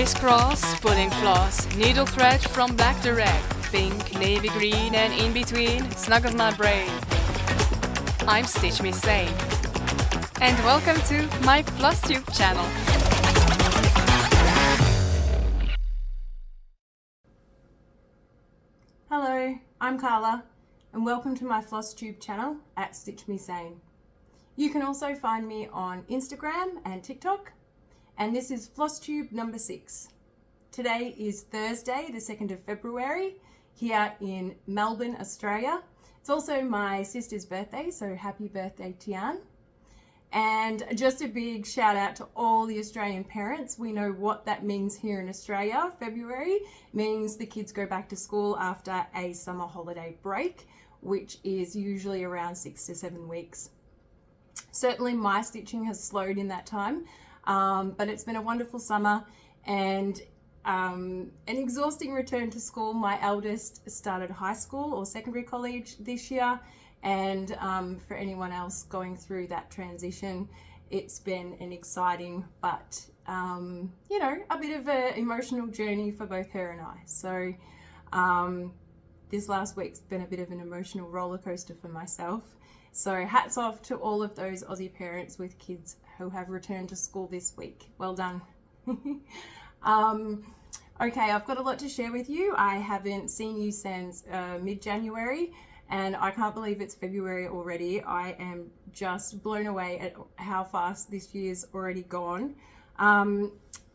Crisscross, pulling floss, needle thread from black to red, pink, navy green, and in between, snuggles my brain. I'm Stitch Me Sane, and welcome to my Flosstube channel. Hello, I'm Carla, and welcome to my Flosstube channel at Stitch Me Sane. You can also find me on Instagram and TikTok, and this is Flosstube number 6. Today is Thursday, the 2nd of February, here in Melbourne, Australia. It's also my sister's birthday, so happy birthday, Tian. And just a big shout out to all the Australian parents. We know what that means here in Australia. February means the kids go back to school after a summer holiday break, which is usually around 6 to 7 weeks. Certainly my stitching has slowed in that time, but it's been a wonderful summer and an exhausting return to school. My eldest started high school or secondary college this year, and for anyone else going through that transition, it's been an exciting but a bit of an emotional journey for both her and I. So this last week's been a bit of an emotional roller coaster for myself. So hats off to all of those Aussie parents with kids who have returned to school this week. Well done. Okay, I've got a lot to share with you. I haven't seen you since mid-January, and I can't believe it's February already. I am just blown away at how fast this year's already gone.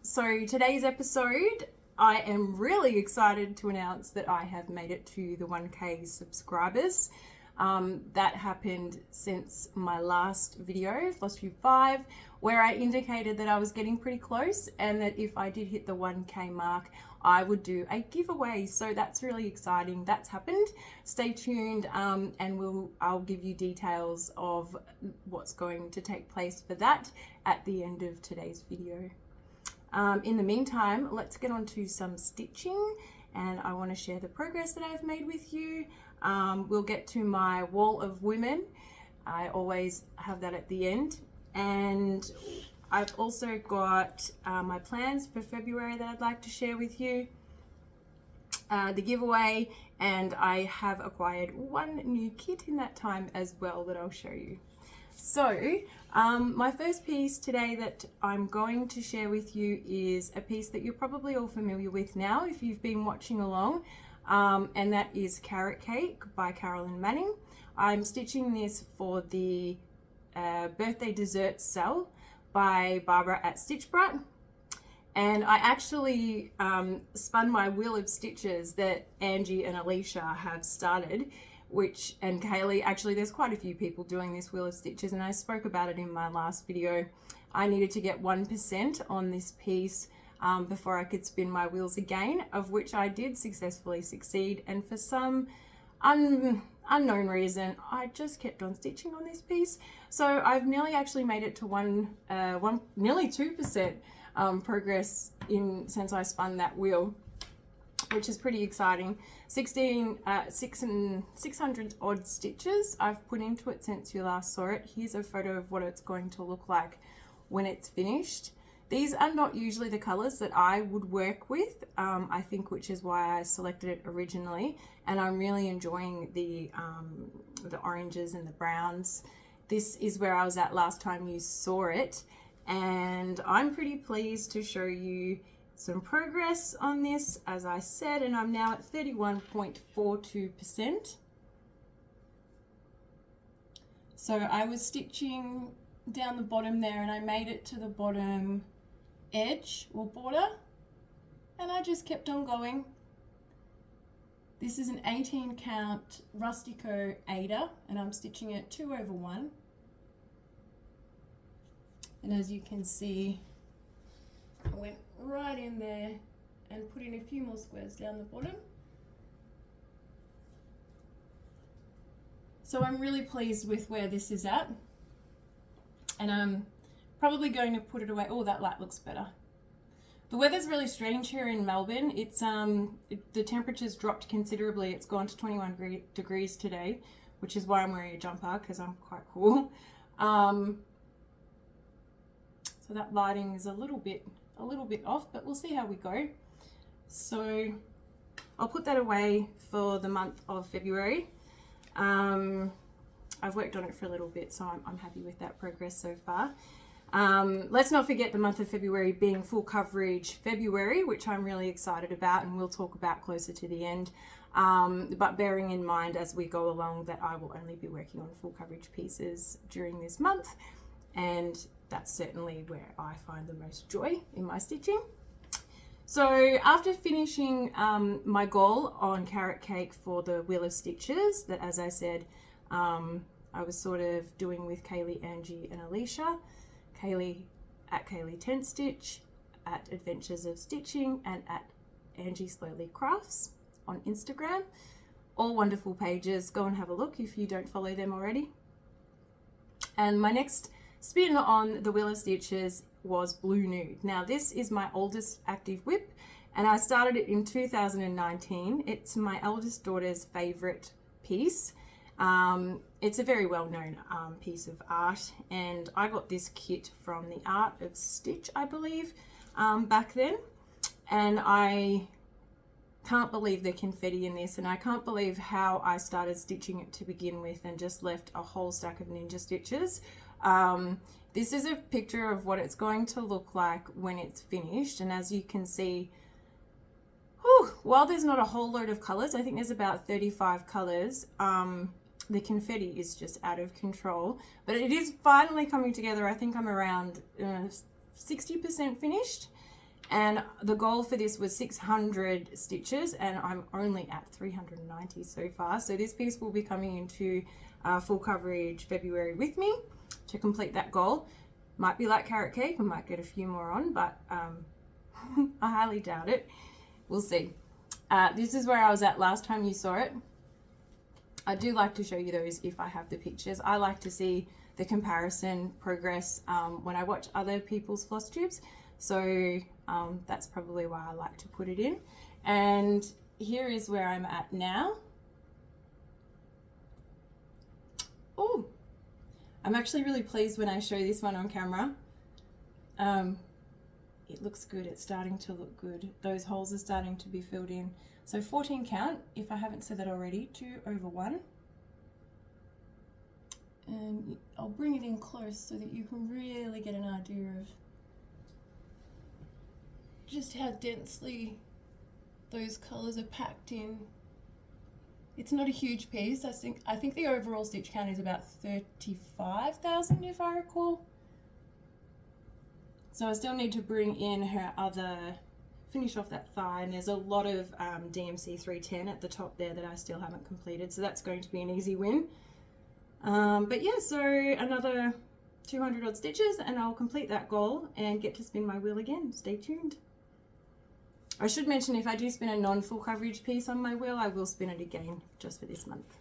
So today's episode, I am really excited to announce that I have made it to the 1K subscribers. That happened since my last video, Flosstube 5, where I indicated that I was getting pretty close and that if I did hit the 1K mark, I would do a giveaway. So that's really exciting. That's happened. Stay tuned and I'll give you details of what's going to take place for that at the end of today's video. In the meantime, let's get on to some stitching, and I want to share the progress that I've made with you. We'll get to my wall of women. I always have that at the end. And I've also got my plans for February that I'd like to share with you. The giveaway, and I have acquired one new kit in that time as well that I'll show you. So my first piece today that I'm going to share with you is a piece that you're probably all familiar with now if you've been watching along. And that is Carrot Cake by Carolyn Manning. I'm stitching this for the birthday dessert sale by Barbara at Stitchbrat, and I actually spun my wheel of stitches that Angie and Alicia have started, and Kaylee. Actually, there's quite a few people doing this wheel of stitches, and I spoke about it in my last video. I needed to get 1% on this piece before I could spin my wheels again, of which I did successfully succeed, and for some unknown reason I just kept on stitching on this piece. So I've nearly actually made it to nearly 2% progress since I spun that wheel, which is pretty exciting. 600 odd stitches I've put into it since you last saw it. Here's a photo of what it's going to look like when it's finished. These are not usually the colors that I would work with, I think, which is why I selected it originally. And I'm really enjoying the oranges and the browns. This is where I was at last time you saw it. And I'm pretty pleased to show you some progress on this, as I said, and I'm now at 31.42%. So I was stitching down the bottom there, and I made it to the bottom edge or border, and I just kept on going. This is an 18 count Rustico Ada, and I'm stitching it 2/1, and as you can see, I went right in there and put in a few more squares down the bottom. So I'm really pleased with where this is at, and I'm probably going to put it away. Oh, that light looks better. The weather's really strange here in Melbourne. It's the temperature's dropped considerably. It's gone to 21 degrees today, which is why I'm wearing a jumper, because I'm quite cool. So that lighting is a little bit a little bit off, but we'll see how we go. So I'll put that away for the month of February. I've worked on it for a little bit, so I'm happy with that progress so far. Let's not forget the month of February being full coverage February, which I'm really excited about and we'll talk about closer to the end. But bearing in mind as we go along that I will only be working on full coverage pieces during this month, and that's certainly where I find the most joy in my stitching. So after finishing my goal on Carrot Cake for the Wheel of Stitches that, as I said, I was sort of doing with Kaylee, Angie and Alicia. Kaylee at Kaylee 10 Stitch, at Adventures of Stitching, and at Angie Slowly Crafts on Instagram. All wonderful pages. Go and have a look if you don't follow them already. And my next spin on the Wheel of Stitches was Blue Nude. Now this is my oldest active whip and I started it in 2019. It's my eldest daughter's favorite piece. It's a very well-known piece of art, and I got this kit from the Art of Stitch, I believe, back then, and I can't believe the confetti in this, and I can't believe how I started stitching it to begin with and just left a whole stack of ninja stitches. This is a picture of what it's going to look like when it's finished, and as you can see, while there's not a whole load of colors, I think there's about 35 colors, the confetti is just out of control, but it is finally coming together. I think I'm around 60% finished, and the goal for this was 600 stitches and I'm only at 390 so far. So this piece will be coming into full coverage February with me to complete that goal. Might be like Carrot Cake, I might get a few more on, but I highly doubt it. We'll see. This is where I was at last time you saw it. I do like to show you those if I have the pictures. I like to see the comparison progress when I watch other people's floss tubes. So that's probably why I like to put it in. And here is where I'm at now. Oh, I'm actually really pleased when I show this one on camera. It looks good. It's starting to look good. Those holes are starting to be filled in. So 14 count, if I haven't said that already, 2 over 1. And I'll bring it in close so that you can really get an idea of just how densely those colors are packed in. It's not a huge piece. I think the overall stitch count is about 35,000 if I recall. So I still need to bring in her other, finish off that thigh, and there's a lot of DMC 310 at the top there that I still haven't completed, so that's going to be an easy win. But yeah, so another 200 odd stitches and I'll complete that goal and get to spin my wheel again. Stay tuned. I should mention if I do spin a non-full coverage piece on my wheel, I will spin it again just for this month.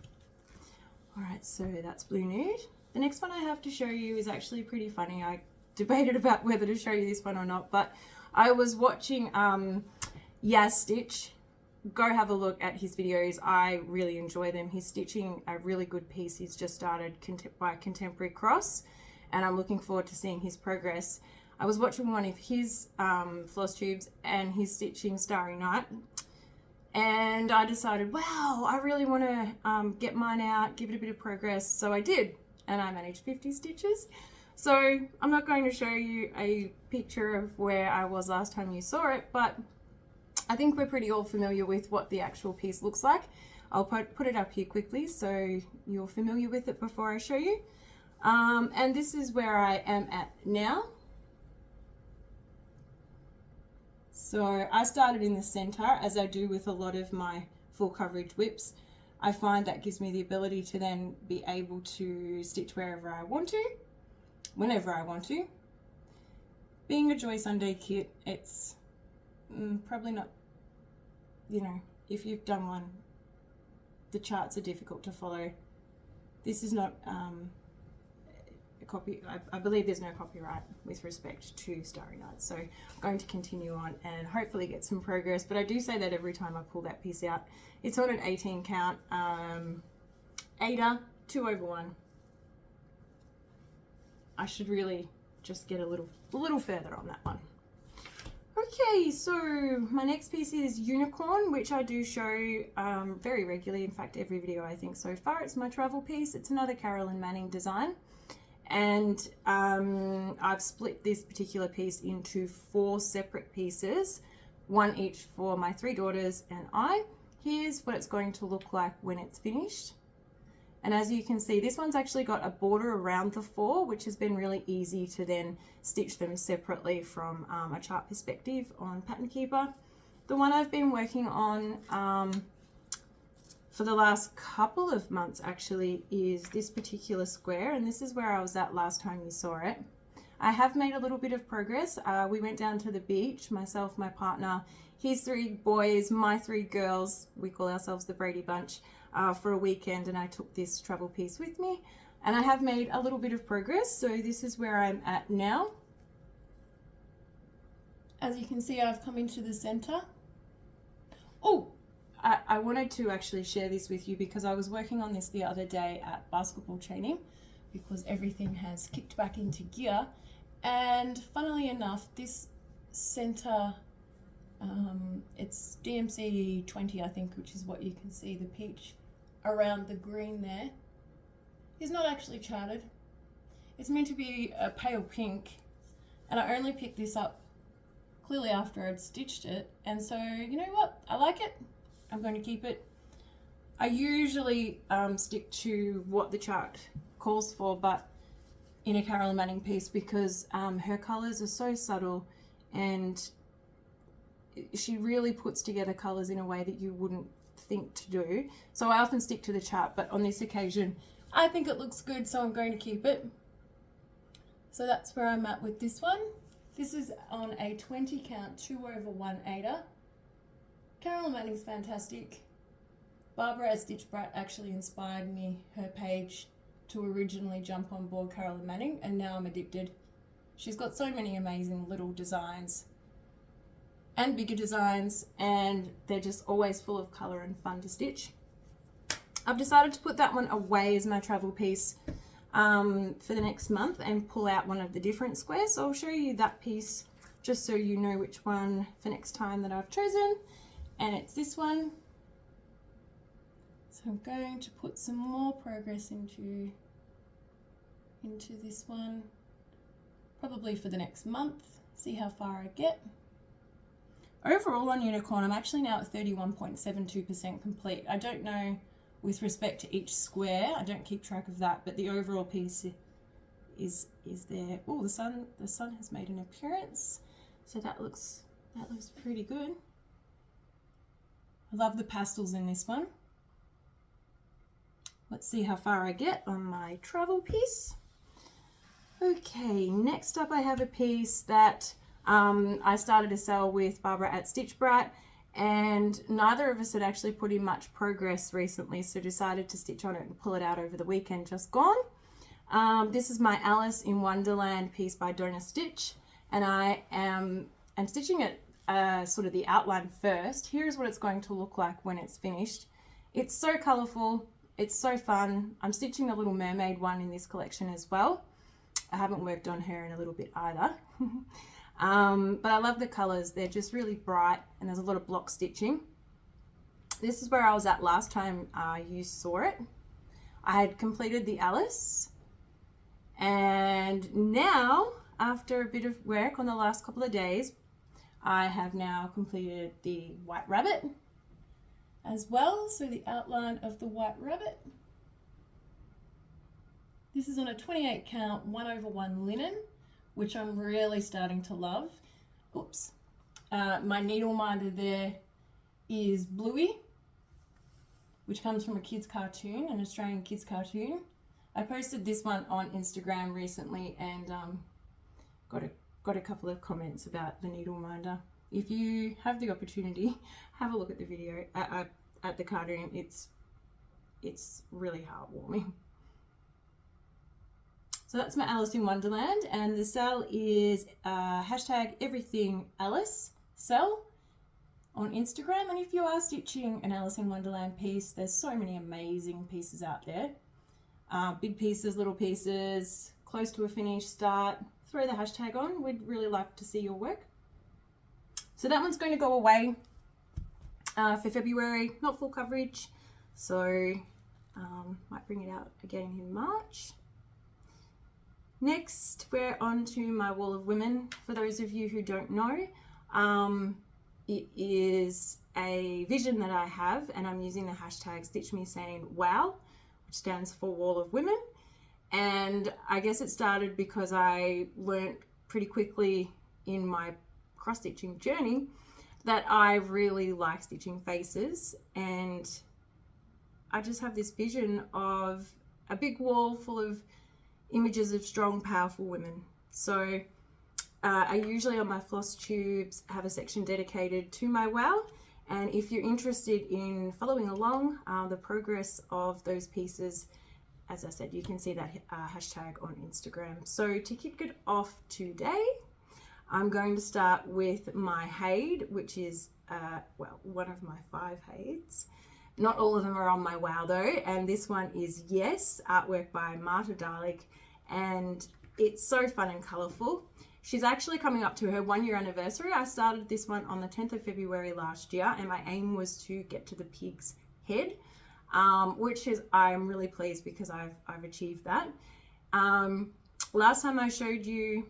Alright, so that's Blue Nude. The next one I have to show you is actually pretty funny. I debated about whether to show you this one or not, but I was watching Yaz Stitch. Go have a look at his videos. I really enjoy them. He's stitching a really good piece. He's just started by Contemporary Cross, and I'm looking forward to seeing his progress. I was watching one of his floss tubes and he's stitching Starry Night, and I decided, wow, I really want to get mine out, give it a bit of progress. So I did, and I managed 50 stitches. So I'm not going to show you a picture of where I was last time you saw it, but I think we're pretty all familiar with what the actual piece looks like. I'll put it up here quickly so you're familiar with it before I show you. And this is where I am at now. So I started in the center, as I do with a lot of my full coverage whips. I find that gives me the ability to then be able to stitch wherever I want to, whenever I want to. Being a Joy Sunday kit, it's probably not, you know, if you've done one, the charts are difficult to follow. This is not a copy, I believe there's no copyright with respect to Starry Night, so I'm going to continue on and hopefully get some progress. But I do say that every time I pull that piece out. It's on an 18 count, Ada, 2 over 1. I should really just get a little further on that one. Okay, so my next piece is Unicorn, which I do show very regularly. In fact, every video I think so far. It's my travel piece. It's another Carolyn Manning design. And I've split this particular piece into 4 separate pieces, one each for my 3 daughters and I. Here's what it's going to look like when it's finished. And as you can see, this one's actually got a border around the 4, which has been really easy to then stitch them separately from a chart perspective on Pattern Keeper. The one I've been working on for the last couple of months actually is this particular square, and this is where I was at last time you saw it. I have made a little bit of progress. We went down to the beach, myself, my partner, his 3 boys, my 3 girls, we call ourselves the Brady Bunch, for a weekend, and I took this travel piece with me, and I have made a little bit of progress. So this is where I'm at now. As you can see, I've come into the center. Oh, I wanted to actually share this with you because I was working on this the other day at basketball training because everything has kicked back into gear, and funnily enough, this center, it's DMC 20 I think, which is what you can see, the peach around the green there, is not actually charted. It's meant to be a pale pink, and I only picked this up clearly after I'd stitched it, and so you know what, I like it. I'm going to keep it. I usually stick to what the chart calls for, but in a Carolyn Manning piece, because her colors are so subtle and she really puts together colors in a way that you wouldn't think to do. So I often stick to the chart, but on this occasion I think it looks good, so I'm going to keep it. So that's where I'm at with this one. This is on a 20 count 2/1/8. Carolyn Manning's fantastic. Barbara at Stitch Brat actually inspired me, her page, to originally jump on board Carolyn Manning, and now I'm addicted. She's got so many amazing little designs and bigger designs, and they're just always full of color and fun to stitch. I've decided to put that one away as my travel piece for the next month and pull out one of the different squares. So I'll show you that piece just so you know which one for next time that I've chosen, and it's this one. So I'm going to put some more progress into this one, probably for the next month, see how far I get. Overall on Unicorn, I'm actually now at 31.72% complete. I don't know with respect to each square, I don't keep track of that, but the overall piece is there. Oh, the sun has made an appearance, so that looks pretty good. I love the pastels in this one. Let's see how far I get on my travel piece. Okay, next up I have a piece that I started to sell with Barbara at Stitch Brat, and neither of us had actually put in much progress recently, so decided to stitch on it and pull it out over the weekend just gone. This is my Alice in Wonderland piece by Dona Stitch, and I'm stitching it sort of the outline first. Here's what it's going to look like when it's finished. It's so colorful, it's so fun. I'm stitching the Little Mermaid one in this collection as well. I haven't worked on her in a little bit either. But I love the colors. They're just really bright, and there's a lot of block stitching. This is where I was at last time you saw it. I had completed the Alice, and now after a bit of work on the last couple of days, I have now completed the White Rabbit as well. So the outline of the White Rabbit. This is on a 28 count 1/1 linen, which I'm really starting to love. Oops. My needle minder there is Bluey, which comes from a kid's cartoon, an Australian kid's cartoon. I posted this one on Instagram recently, and got a couple of comments about the needle minder. If you have the opportunity, have a look at the video at the cartoon. It's really heartwarming. So that's my Alice in Wonderland, and the sell is hashtag everything Alice sell on Instagram. And if you are stitching an Alice in Wonderland piece, there's so many amazing pieces out there. Big pieces, little pieces, close to a finish, start, throw the hashtag on. We'd really like to see your work. So that one's going to go away for February, not full coverage. So might bring it out again in March. Next, we're on to my wall of women. For those of you who don't know, it is a vision that I have, and I'm using the hashtag StitchMeSaneWow, which stands for Wall of Women. And I guess it started because I learned pretty quickly in my cross stitching journey that I really like stitching faces, and I just have this vision of a big wall full of images of strong, powerful women. So I usually on my Flosstubes have a section dedicated to my wow, and if you're interested in following along the progress of those pieces, as I said, you can see that hashtag on Instagram. So to kick it off today, I'm going to start with my Haid, which is well, one of my 5 Haids. Not all of them are on my wow though, and this one is Yes, artwork by Marta Dalek, and it's so fun and colourful. She's actually coming up to her 1-year anniversary. I started this one on the 10th of February last year, and my aim was to get to the pig's head, which is, I'm really pleased because I've achieved that. Last time I showed you,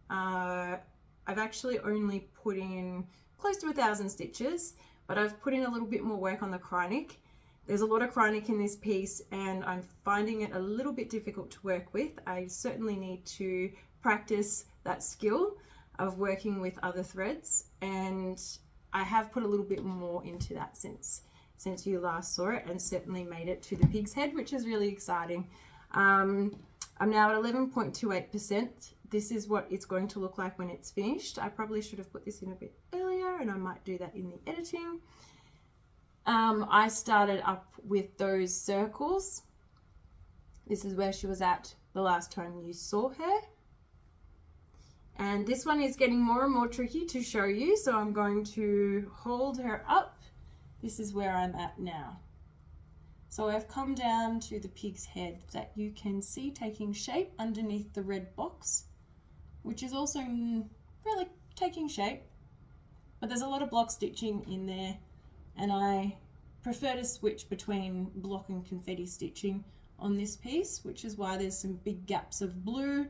I've actually only put in close to 1,000 stitches, but I've put in a little bit more work on the Krynic. There's a lot of Krynic in this piece, and I'm finding it a little bit difficult to work with. I certainly need to practice that skill of working with other threads, and I have put a little bit more into that since you last saw it, and certainly made it to the pig's head, which is really exciting. I'm now at 11.28%. This is what it's going to look like when it's finished. I probably should have put this in a bit earlier, and I might do that in the editing. I started up with those circles. This is where she was at the last time you saw her. And this one is getting more and more tricky to show you, so I'm going to hold her up. This is where I'm at now. So I've come down to the pig's head that you can see taking shape underneath the red box, which is also really taking shape, but there's a lot of block stitching in there, and I prefer to switch between block and confetti stitching on this piece, which is why there's some big gaps of blue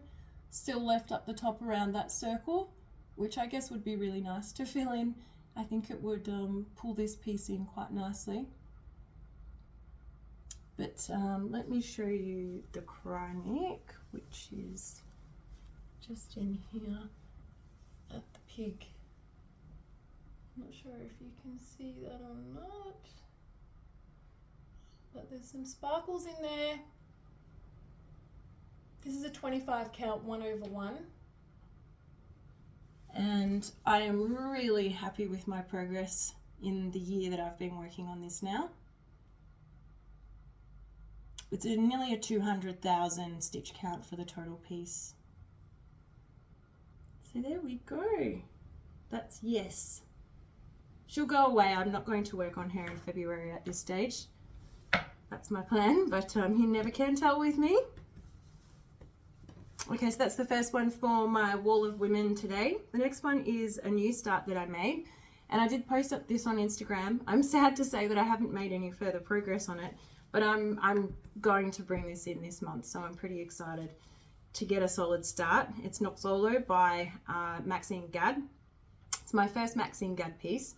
still left up the top around that circle, which I guess would be really nice to fill in. I think it would pull this piece in quite nicely. But let me show you the Krynic, which is just in here at the pig. I'm not sure if you can see that or not, but there's some sparkles in there. This is a 25 count 1/1, and I am really happy with my progress in the year that I've been working on this now. It's nearly a 200,000 stitch count for the total piece. So there we go. That's Yes. She'll go away. I'm not going to work on her in February at this stage. That's my plan, but you never can tell with me. Okay, so that's the first one for my wall of women today. The next one is a new start that I made, and I did post up this on Instagram. I'm sad to say that I haven't made any further progress on it, but I'm going to bring this in this month, so I'm pretty excited to get a solid start. It's Noxolo by Maxine Gadd. It's my first Maxine Gadd piece,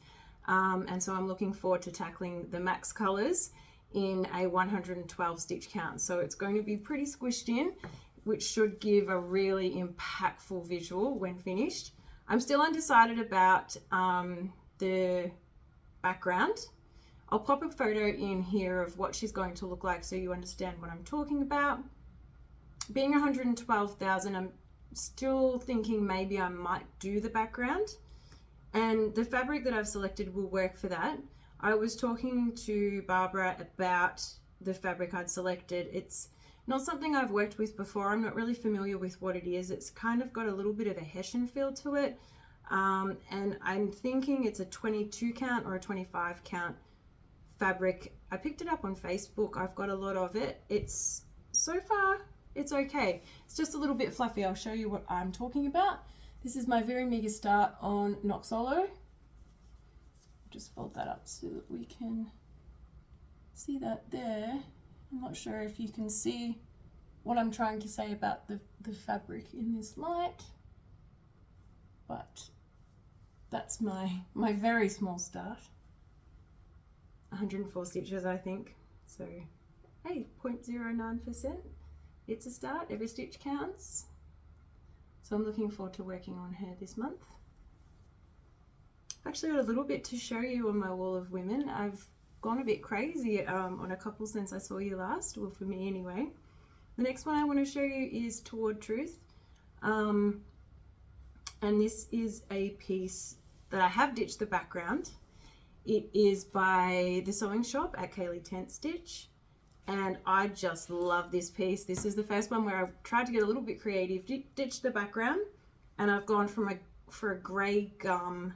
and so I'm looking forward to tackling the Max colors in a 112 stitch count. So it's going to be pretty squished in, which should give a really impactful visual when finished. I'm still undecided about the background. I'll pop a photo in here of what she's going to look like so you understand what I'm talking about. Being 112,000, I'm still thinking maybe I might do the background, and the fabric that I've selected will work for that. I was talking to Barbara about the fabric I'd selected. It's not something I've worked with before. I'm not really familiar with what it is. It's kind of got a little bit of a Hessian feel to it, and I'm thinking it's a 22 count or a 25 count fabric. I picked it up on Facebook. I've got a lot of it. It's so far it's okay. It's just a little bit fluffy. I'll show you what I'm talking about. This is my very meager start on Noxolo, just fold that up so that we can see that there. I'm not sure if you can see what I'm trying to say about the fabric in this light, but that's my very small start. 104 stitches, I think. So, hey, 0.09%. It's a start. Every stitch counts. So I'm looking forward to working on her this month. I've actually got a little bit to show you on my wall of women. I've gone a bit crazy on a couple since I saw you last, well, for me anyway. The next one I want to show you is Toward Truth. And this is a piece that I have ditched the background. It is by the sewing shop at Kaylee Tent Stitch. And I just love this piece. This is the first one where I've tried to get a little bit creative, ditched the background, and I've gone for a grey gum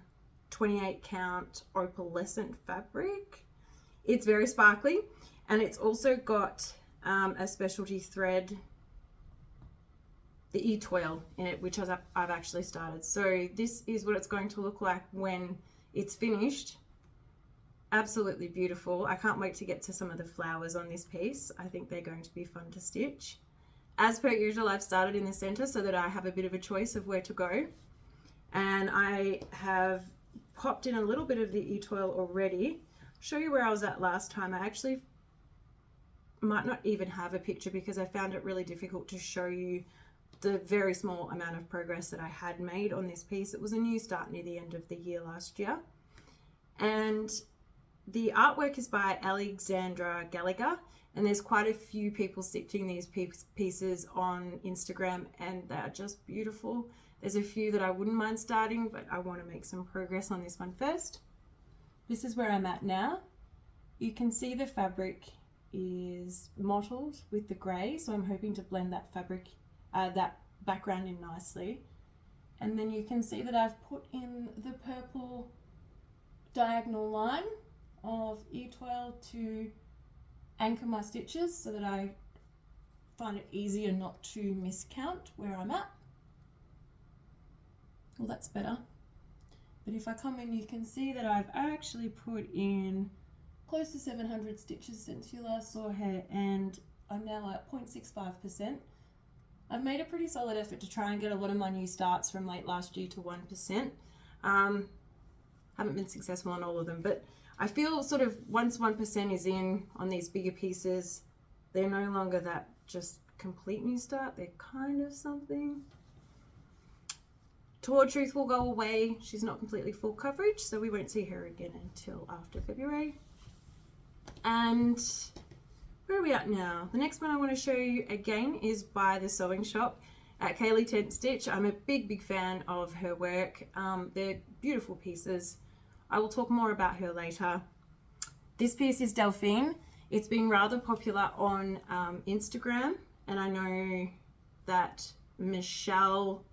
28 count opalescent fabric. It's very sparkly, and it's also got a specialty thread, the e-toile in it, which I've actually started. So this is what it's going to look like when it's finished. Absolutely beautiful. I can't wait to get to some of the flowers on this piece. I think they're going to be fun to stitch. As per usual, I've started in the center so that I have a bit of a choice of where to go. And I have popped in a little bit of the e-toile already. Show you where I was at last time. I actually might not even have a picture because I found it really difficult to show you the very small amount of progress that I had made on this piece. It was a new start near the end of the year last year. And the artwork is by Alexandra Gallagher, and there's quite a few people stitching these pieces on Instagram, and they're just beautiful. There's a few that I wouldn't mind starting, but I want to make some progress on this one first. This is where I'm at now. You can see the fabric is mottled with the grey, so I'm hoping to blend that fabric, that background in nicely. And then you can see that I've put in the purple diagonal line of e-toile to anchor my stitches so that I find it easier not to miscount where I'm at. Well, that's better. But if I come in, you can see that I've actually put in close to 700 stitches since you last saw her, and I'm now at 0.65%. I've made a pretty solid effort to try and get a lot of my new starts from late last year to 1%. Haven't been successful on all of them, but I feel sort of once 1% is in on these bigger pieces, they're no longer that just complete new start. They're kind of something. Toward Truth will go away. She's not completely full coverage, so we won't see her again until after February. And where are we at now? The next one I want to show you again is by the sewing shop at Kaylee Tent Stitch. I'm a big fan of her work. They're beautiful pieces. I will talk more about her later. This piece is Delphine. It's been rather popular on Instagram, and I know that Michelle,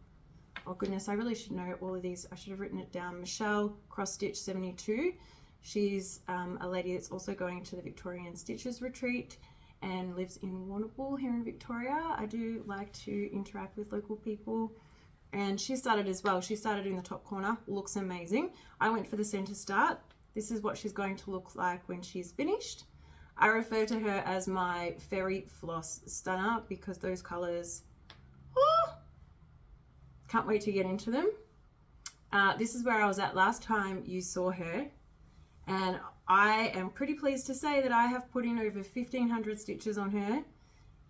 oh goodness, I really should know all of these. I should have written it down. Michelle Cross Stitch 72. She's a lady that's also going to the Victorian Stitches Retreat and lives in Warrnambool here in Victoria. I do like to interact with local people. And she started as well. She started in the top corner. Looks amazing. I went for the center start. This is what she's going to look like when she's finished. I refer to her as my fairy floss stunner because those colors, oh, can't wait to get into them. This is where I was at last time you saw her. And I am pretty pleased to say that I have put in over 1,500 stitches on her.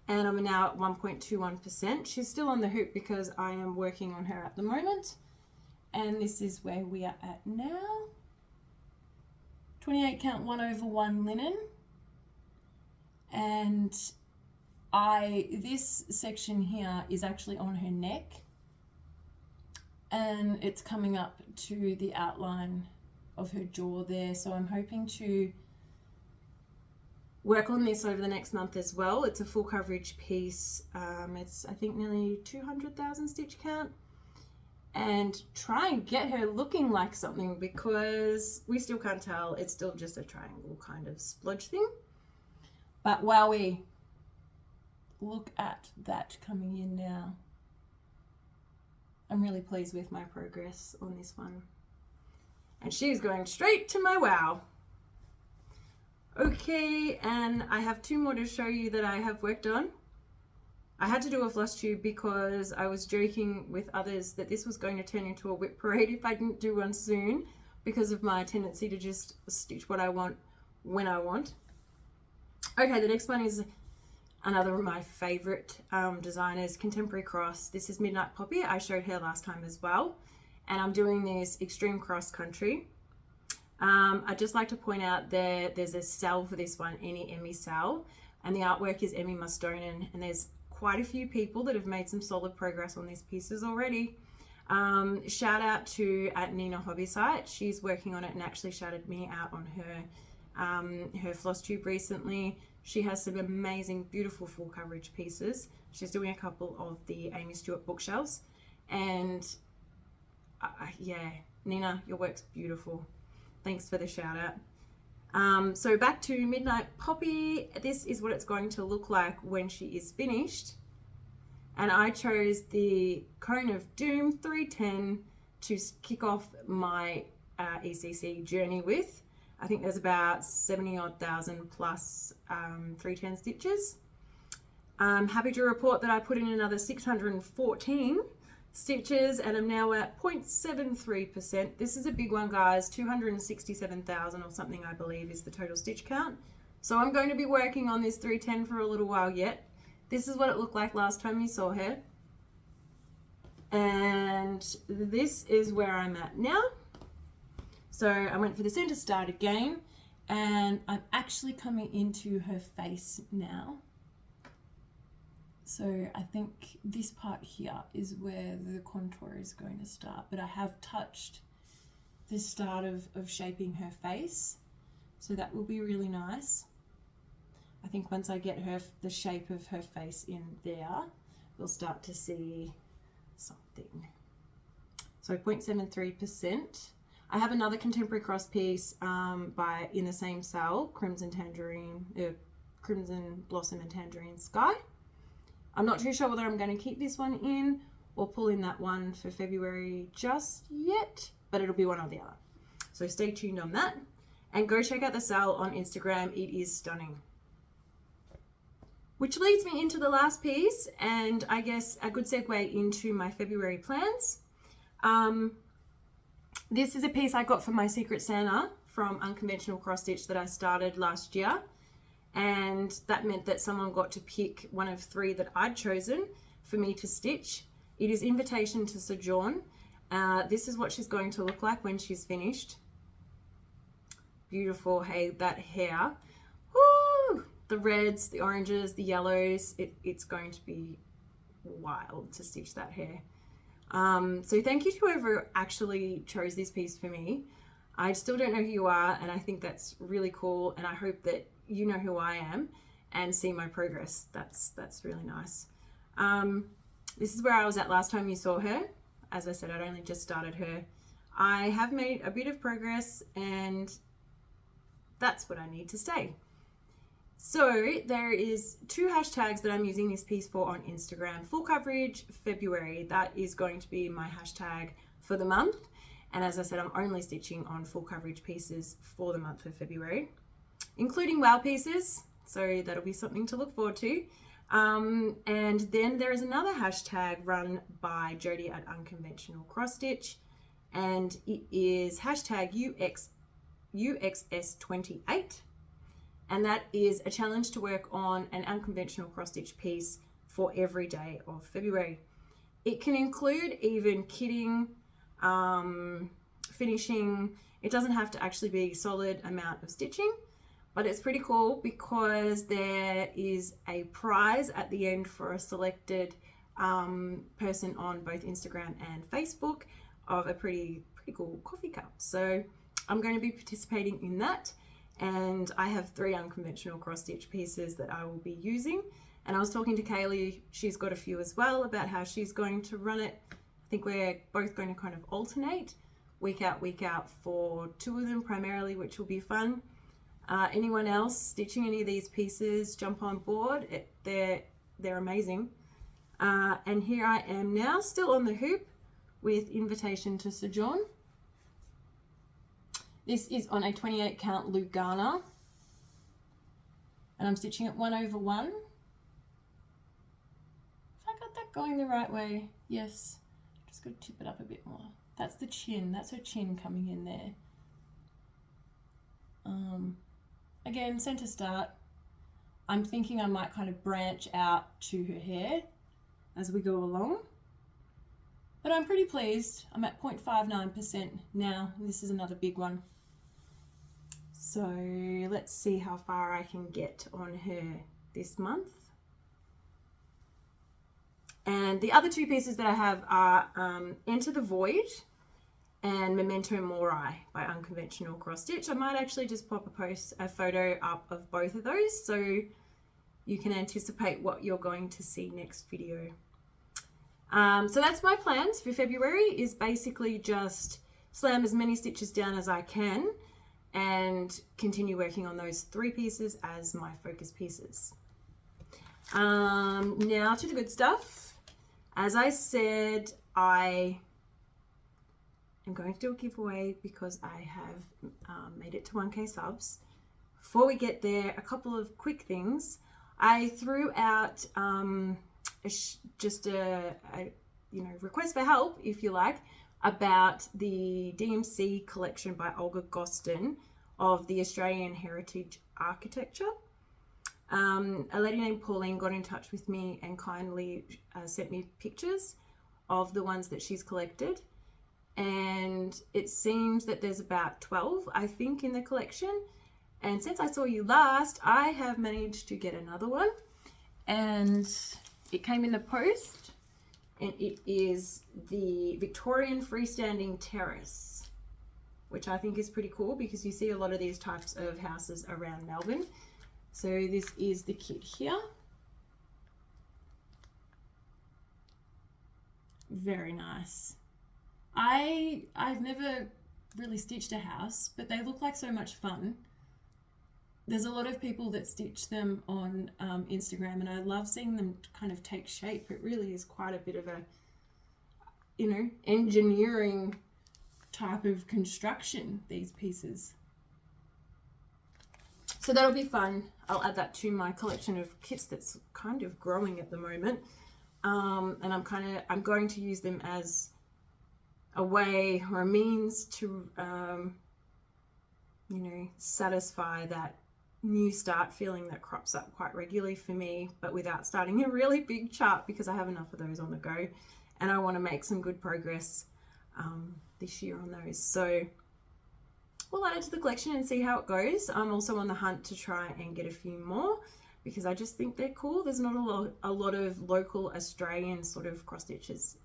And I'm now at 1.21%. She's still on the hoop because I am working on her at the moment. And this is where we are at now. 28 count 1/1 linen. And this section here is actually on her neck. And it's coming up to the outline of her jaw there. So I'm hoping to work on this over the next month as well. It's a full coverage piece. It's I think nearly 200,000 stitch count, and try and get her looking like something because we still can't tell. It's still just a triangle kind of splodge thing. But wowee, look at that coming in now. I'm really pleased with my progress on this one. and she's going straight to my wow. Okay, and I have 2 more to show you that I have worked on. I had to do a floss tube because I was joking with others that this was going to turn into a whip parade if I didn't do one soon, because of my tendency to just stitch what I want when I want. Okay, the next one is another of my favorite designers, Contemporary Cross. This is Midnight Poppy. I showed her last time as well, and I'm doing this Extreme Cross Country. I'd just like to point out there's a cell for this one, any Emmy cell, and the artwork is Emmy Mustonen, and there's quite a few people that have made some solid progress on these pieces already. Shout out to Nina Hobby Site. She's working on it and actually shouted me out on her floss tube recently. She has some amazing, beautiful full coverage pieces. She's doing a couple of the Amy Stewart bookshelves, and yeah, Nina, your work's beautiful. Thanks for the shout out. So back to Midnight Poppy. This is what it's going to look like when she is finished. And I chose the Cone of Doom 310 to kick off my ECC journey with. I think there's about 70,000 plus 310 stitches. I'm happy to report that I put in another 614 stitches and I'm now at 0.73%. This is a big one, guys. 267,000 or something, I believe, is the total stitch count. So I'm going to be working on this 310 for a little while yet. This is what it looked like last time you saw her. And this is where I'm at now. So I went for the center start again, and I'm actually coming into her face now. So I think this part here is where the contour is going to start, but I have touched the start of shaping her face. So that will be really nice. I think once I get the shape of her face in there, we'll start to see something. So 0.73%. I have another Contemporary Cross piece in the same cell, Crimson Blossom and Tangerine Sky. I'm not too sure whether I'm going to keep this one in or pull in that one for February just yet, but it'll be one or the other. So stay tuned on that, and go check out the cell on Instagram. It is stunning. Which leads me into the last piece, and I guess a good segue into my February plans. This is a piece I got from my Secret Santa from Unconventional Cross Stitch that I started last year, and that meant that someone got to pick one of 3 that I'd chosen for me to stitch. It is Invitation to Sojourn. This is what she's going to look like when she's finished. Beautiful. Hey, that hair. Woo! The reds, the oranges, the yellows. It's going to be wild to stitch that hair. So thank you to whoever actually chose this piece for me. I still don't know who you are, and I think that's really cool, and I hope that you know who I am and see my progress. That's really nice. This is where I was at last time you saw her. As I said, I'd only just started her. I have made a bit of progress, and that's what I need to stay. So there is 2 hashtags that I'm using this piece for on Instagram. Full coverage February, that is going to be my hashtag for the month. And as I said, I'm only stitching on full coverage pieces for the month of February, including wow pieces. So that'll be something to look forward to. And then there is another hashtag run by Jody at Unconventional Cross Stitch, and it is hashtag UXS28. And that is a challenge to work on an unconventional cross stitch piece for every day of February. It can include even kitting, finishing. It doesn't have to actually be a solid amount of stitching, but it's pretty cool because there is a prize at the end for a selected person on both Instagram and Facebook of a pretty cool coffee cup. So I'm going to be participating in that. And I have 3 unconventional cross stitch pieces that I will be using. And I was talking to Kaylee, she's got a few as well, about how she's going to run it. I think we're both going to kind of alternate week out for 2 of them primarily, which will be fun. Anyone else stitching any of these pieces, jump on board. They're amazing. And here I am now, still on the hoop with Invitation to Sojourn. This is on a 28 count Lugana, and I'm stitching it 1/1. If I got that going the right way, yes. Just got to tip it up a bit more. That's the chin. That's her chin coming in there. Again, center start. I'm thinking I might kind of branch out to her hair as we go along. But I'm pretty pleased. I'm at 0.59% now. This is another big one. So let's see how far I can get on her this month. And the other two pieces that I have are Enter the Void and Memento Mori by Unconventional Cross Stitch. I might actually just pop a photo up of both of those so you can anticipate what you're going to see next video. So that's my plans for February, is basically just slam as many stitches down as I can and continue working on those 3 pieces as my focus pieces. Now to the good stuff. As I said, I am going to do a giveaway because I have made it to 1K subs. Before we get there, a couple of quick things. I threw out just a request for help, if you like, about the DMC collection by Olga Gostin of the Australian Heritage Architecture. A lady named Pauline got in touch with me and kindly sent me pictures of the ones that she's collected, and it seems that there's about 12, I think, in the collection. And since I saw you last, I have managed to get another one, and it came in the post, and it is the Victorian freestanding terrace, which I think is pretty cool because you see a lot of these types of houses around Melbourne. So this is the kit here. Very nice. I've never really stitched a house, but they look like so much fun. There's a lot of people that stitch them on Instagram, and I love seeing them kind of take shape. It really is quite a bit of a, engineering type of construction, these pieces. So that'll be fun. I'll add that to my collection of kits that's kind of growing at the moment. And I'm going to use them as a way or a means to, satisfy that new start feeling that crops up quite regularly for me, but without starting a really big chart, because I have enough of those on the go and I want to make some good progress this year on those. So we'll add it to the collection and see how it goes. I'm also on the hunt to try and get a few more because I just think they're cool. There's not a lot of local Australian sort of cross stitches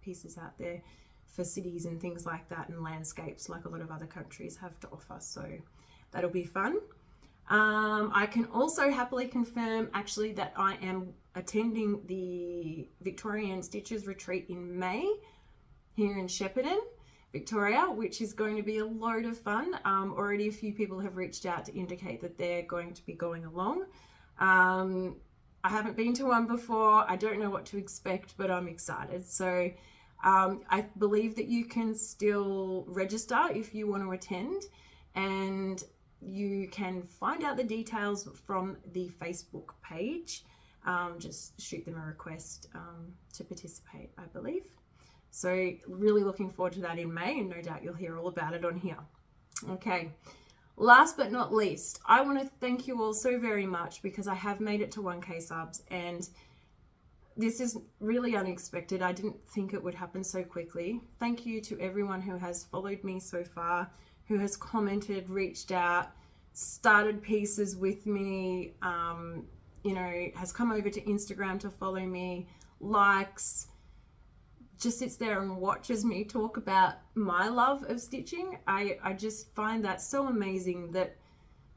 pieces out there for cities and things like that, and landscapes like a lot of other countries have to offer. So that'll be fun. I can also happily confirm actually that I am attending the Victorian Stitches Retreat in May here in Shepparton, Victoria, which is going to be a load of fun. Already a few people have reached out to indicate that they're going to be going along. I haven't been to one before. I don't know what to expect, but I'm excited. So I believe that you can still register if you want to attend, and you can find out the details from the Facebook page. Just shoot them a request to participate, I believe. So really looking forward to that in May, and no doubt you'll hear all about it on here. Okay, last but not least, I want to thank you all so very much because I have made it to 1K subs, and this is really unexpected. I didn't think it would happen so quickly. Thank you to everyone who has followed me so far, who has commented, reached out, started pieces with me, has come over to Instagram to follow me, likes, just sits there and watches me talk about my love of stitching. I just find that so amazing that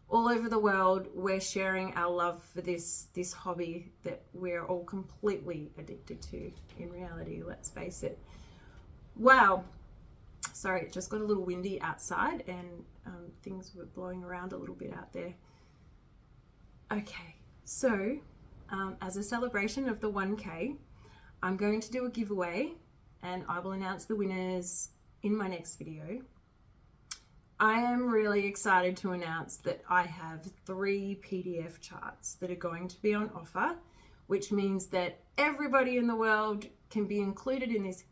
all over the world we're sharing our love for this hobby that we're all completely addicted to in reality, let's face it. Wow. Sorry, it just got a little windy outside and things were blowing around a little bit out there. Okay, so as a celebration of the 1K, I'm going to do a giveaway and I will announce the winners in my next video. I am really excited to announce that I have 3 PDF charts that are going to be on offer, which means that everybody in the world can be included in this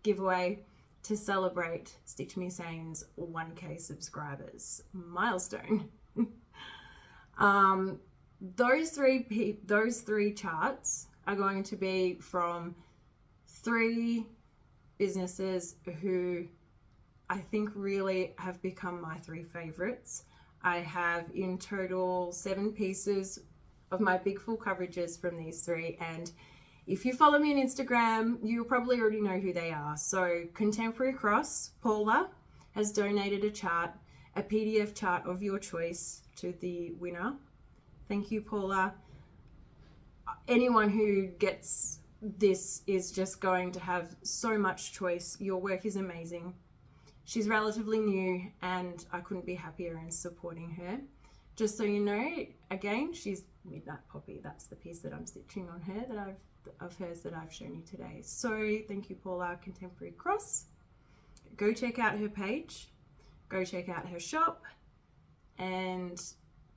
giveaway to celebrate Stitch Me Sane's 1K subscribers milestone. Those three charts are going to be from 3 businesses who I think really have become my 3 favorites. I have in total 7 pieces of my big full coverages from these 3, and if you follow me on Instagram, you'll probably already know who they are. So Contemporary Cross, Paula, has donated a chart, a PDF chart of your choice, to the winner. Thank you, Paula. Anyone who gets this is just going to have so much choice. Your work is amazing. She's relatively new and I couldn't be happier in supporting her. Just so you know, again, she's Midnight Poppy. That's the piece that I'm stitching on her of hers that I've shown you today. So thank you, Paula. Contemporary Cross. Go check out her page. Go check out her shop and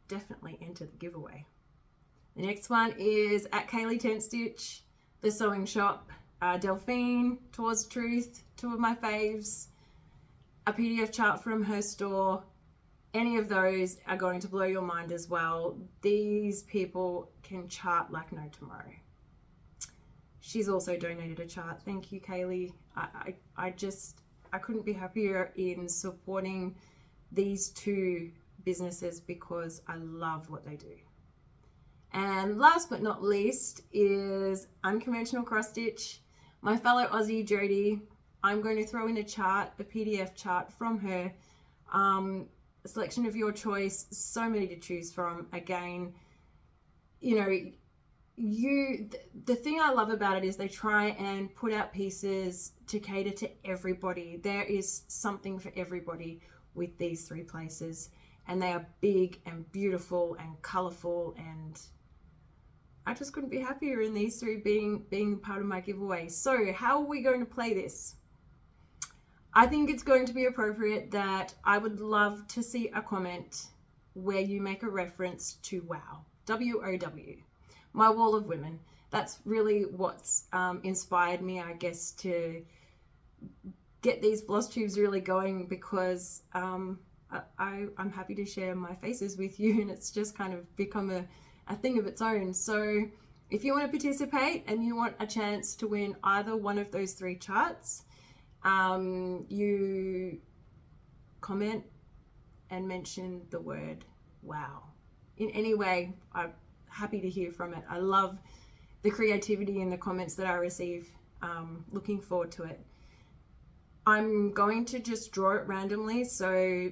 definitely enter the giveaway. The next one is at Kaylee Tent Stitch, the sewing shop, Delphine, Towards Truth, 2 of my faves, a PDF chart from her store. Any of those are going to blow your mind as well. These people can chart like no tomorrow. She's also donated a chart. Thank you, Kaylee. I couldn't be happier in supporting these 2 businesses because I love what they do. And last but not least is Unconventional Cross Stitch, my fellow Aussie Jodie. I'm going to throw in a chart, a PDF chart from her, a selection of your choice, so many to choose from. Again, you know, the thing I love about it is they try and put out pieces to cater to everybody. There is something for everybody with these 3 places, and they are big and beautiful and colorful, and I just couldn't be happier in these 3 being part of my giveaway. So how are we going to play this? I think it's going to be appropriate that I would love to see a comment where you make a reference to WOW, W-O-W, my wall of women. That's really what's inspired me, I guess, to get these Flosstubes really going, because I'm happy to share my faces with you, and it's just kind of become a thing of its own. So if you want to participate and you want a chance to win either one of those 3 charts, you comment and mention the word WOW in any way. I'm happy to hear from it. I love the creativity in the comments that I receive. Looking forward to it. I'm going to just draw it randomly, so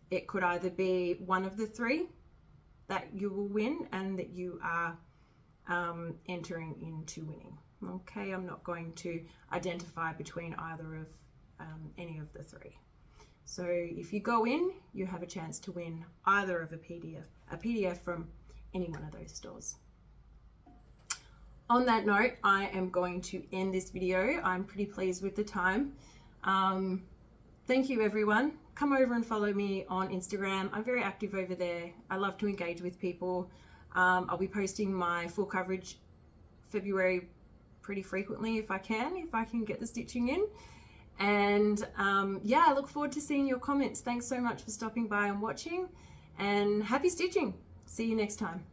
it could either be one of the 3 that you will win and that you are entering into winning. Okay, I'm not going to identify between either of any of the 3. So if you go in, you have a chance to win either of a PDF from any one of those stores. On that note, I am going to end this video. I'm pretty pleased with the time. Thank you, everyone. Come over and follow me on Instagram. I'm very active over there. I love to engage with people. I'll be posting my full coverage February pretty frequently if I can get the stitching in. And yeah, I look forward to seeing your comments. Thanks so much for stopping by and watching, and happy stitching. See you next time.